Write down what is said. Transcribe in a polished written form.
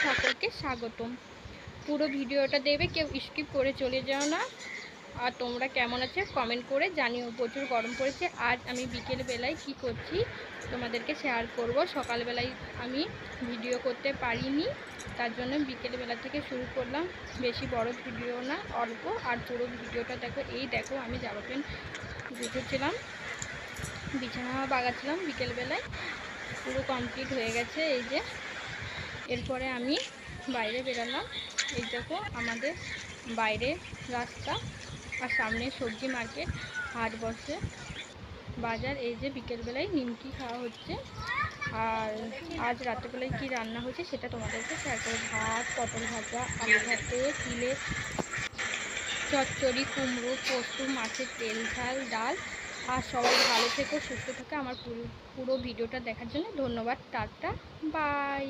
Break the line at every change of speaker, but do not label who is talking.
সকলকে স্বাগতম। পুরো ভিডিওটা দেবে, কেউ স্কিপ করে চলে যাও না। আর তোমরা কেমন আছো কমেন্ট করে জানিও। প্রচুর গরম পড়েছে। আজ আমি বিকেল বেলায় কি করছি তোমাদেরকে শেয়ার করব। সকালবেলায় আমি ভিডিও করতে পারিনি, তার জন্য বিকেল বেলা থেকে শুরু করলাম। বেশি বড় ভিডিও না, অল্প। আর পুরো ভিডিওটা দেখো। এই দেখো আমি জামা প্যান্ট গুছোচ্ছিলাম, বিছানা বাগাচ্ছিলাম বিকেলবেলায়। পুরো কমপ্লিট হয়ে গেছে। এই যে এরপরে আমি বাইরে বেরালাম। এই দেখো আমাদের বাইরে রাস্তা, আর সামনে সবজি মার্কেট, হাট বসে, বাজার। এই যে বিকেলবেলায় নিমকি খাওয়া হচ্ছে। আর আজ রাত্রেবেলায় কি রান্না হয়েছে সেটা তোমাদেরকে শেয়ার করব। ভাত, পটল ভাজা, আলু ভাতে, তিলে চচ্চড়ি, কুমড়ো পোস্ত, মাছের তেল ঝাল, ডাল। আর সবাই ভালো থেকো, সুস্থ থাকো। আমার পুরো ভিডিওটা দেখার জন্য ধন্যবাদ। টাটা, বাই।